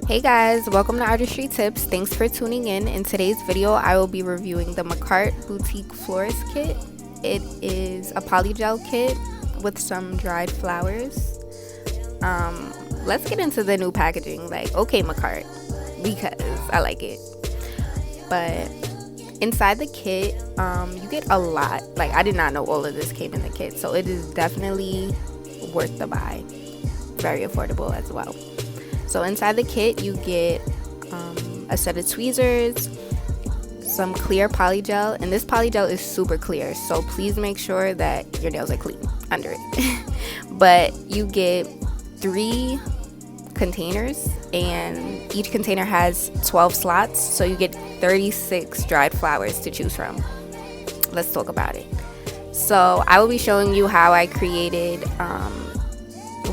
Hey guys, welcome to Artistry Tips. Thanks for tuning in. In today's video, I will be reviewing the Makartt Boutique Florist Kit. It is a polygel kit with some dried flowers. Let's get into the new packaging. Okay, Makartt, because I like it. But inside the kit, you get a lot. I did not know all of this came in the kit, so it is definitely worth the buy. Very affordable as well. So inside the kit, you get a set of tweezers, some clear polygel, and this polygel is super clear, so please make sure that your nails are clean under it. But you get 3 containers, and each container has 12 slots, so you get 36 dried flowers to choose from. Let's talk about it. So I will be showing you how I created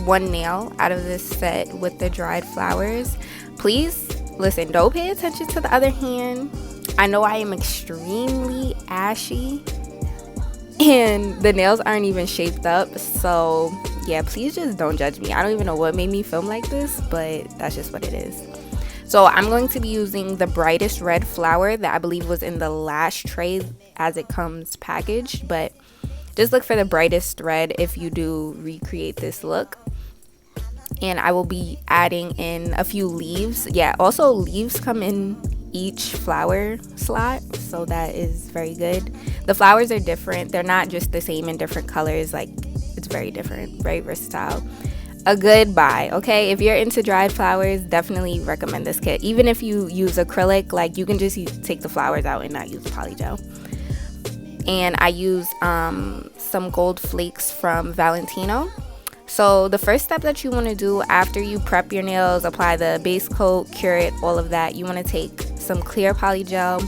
one nail out of this set with the dried flowers. Please listen, don't pay attention to the other hand. I know I am extremely ashy and the nails aren't even shaped up, so yeah, please just don't judge me. I don't even know what made me film like this, but that's just what it is. So I'm going to be using the brightest red flower that I believe was in the last tray as it comes packaged, but just look for the brightest red if you do recreate this look. And I will be adding in a few leaves. Yeah, also leaves come in each flower slot, so that is very good. The flowers are different. They're not just the same in different colors. It's very different, very versatile. A good buy, okay? If you're into dried flowers, definitely recommend this kit. Even if you use acrylic, you can just take the flowers out and not use polygel. And I use some gold flakes from Valentino. So the first step that you want to do after you prep your nails, apply the base coat, cure it, all of that, you want to take some clear polygel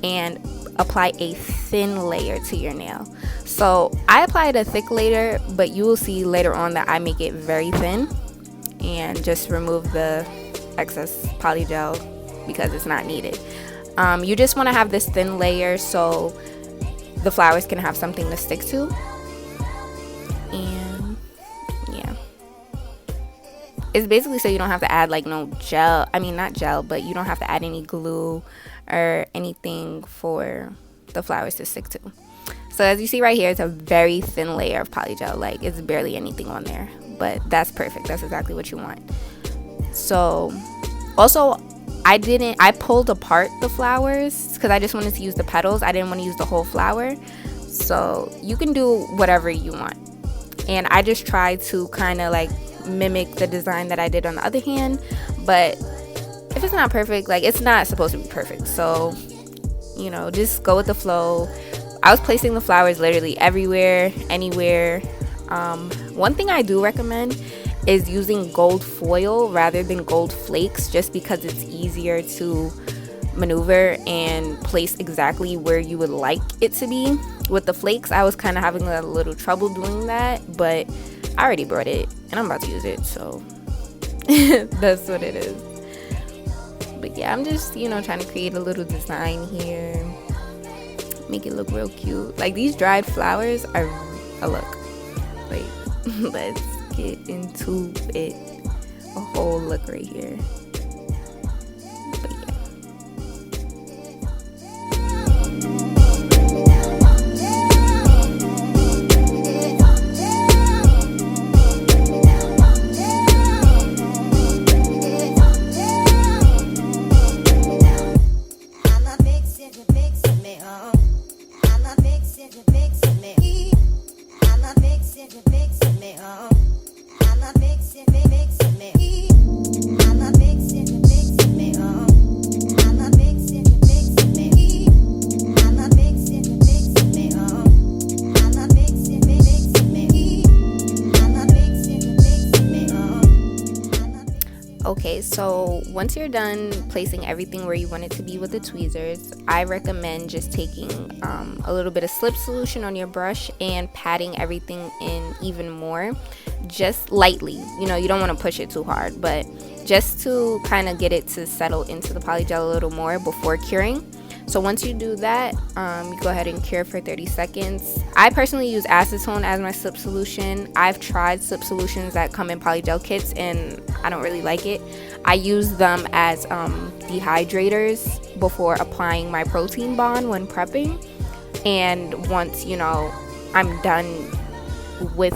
and apply a thin layer to your nail. So I applied a thick layer, but you will see later on that I make it very thin and just remove the excess polygel because it's not needed. You just want to have this thin layer so the flowers can have something to stick to. And yeah, it's basically so you don't have to add no gel, not gel, but you don't have to add any glue or anything for the flowers to stick to. So as you see right here, it's a very thin layer of polygel, it's barely anything on there, but that's perfect. That's exactly what you want. So also I pulled apart the flowers because I just wanted to use the petals. I didn't want to use the whole flower, so you can do whatever you want. And I just tried to kind of mimic the design that I did on the other hand, but if it's not perfect, it's not supposed to be perfect, so just go with the flow. I was placing the flowers literally everywhere, anywhere. One thing I do recommend is using gold foil rather than gold flakes, just because it's easier to maneuver and place exactly where you would like it to be. With the flakes, I was kind of having a little trouble doing that, but I already brought it and I'm about to use it, so that's what it is. But yeah, I'm just trying to create a little design here, make it look real cute. These dried flowers are a look. Let's get into it. A whole look right here. But yeah. Okay, so once you're done placing everything where you want it to be with the tweezers, I recommend just taking a little bit of slip solution on your brush and patting everything in even more, just lightly. You don't want to push it too hard, but just to kind of get it to settle into the polygel a little more before curing. So once you do that, you go ahead and cure for 30 seconds. I personally use acetone as my slip solution. I've tried slip solutions that come in polygel kits and I don't really like it. I use them as dehydrators before applying my protein bond when prepping. And once, you know, I'm done with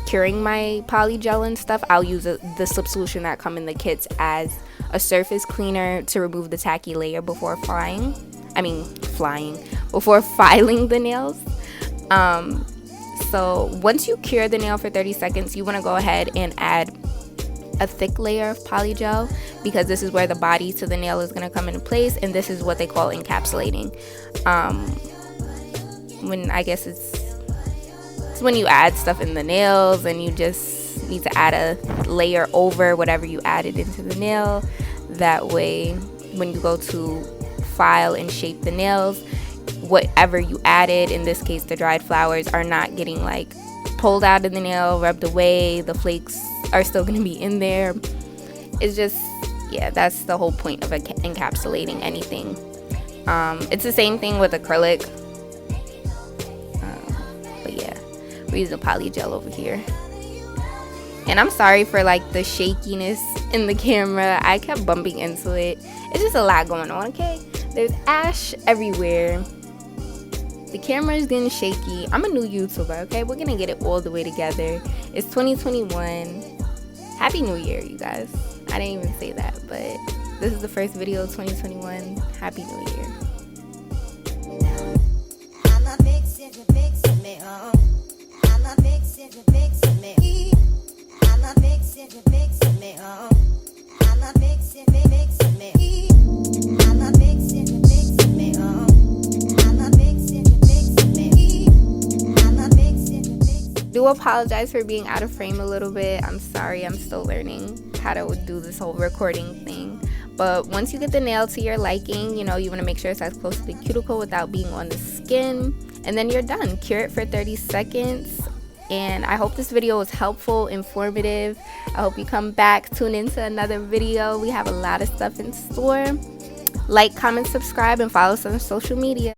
curing my polygel and stuff, I'll use the slip solution that come in the kits as a surface cleaner to remove the tacky layer before before filing the nails. So once you cure the nail for 30 seconds, you want to go ahead and add a thick layer of polygel, because this is where the body to the nail is going to come into place, and this is what they call encapsulating. When I guess it's when you add stuff in the nails and you just need to add a layer over whatever you added into the nail. That way when you go to file and shape the nails, whatever you added, in this case the dried flowers, are not getting like pulled out of the nail, rubbed away. The flakes are still going to be in there. It's just, yeah, that's the whole point of encapsulating anything. It's the same thing with acrylic. But yeah, we're using polygel over here. And I'm sorry for like the shakiness in the camera. I kept bumping into it. It's just a lot going on, okay? There's ash everywhere. The camera is getting shaky. I'm a new YouTuber, okay? We're gonna get it all the way together. It's 2021. Happy New Year, you guys. I didn't even say that, but this is the first video of 2021. Happy New Year. Do apologize for being out of frame a little bit. I'm sorry, I'm still learning how to do this whole recording thing. But once you get the nail to your liking, you know, you want to make sure it's as close to the cuticle without being on the skin, and then you're done. Cure it for 30 seconds. And I hope this video was helpful, informative. I hope you come back, tune into another video. We have a lot of stuff in store. Like, comment, subscribe, and follow us on social media.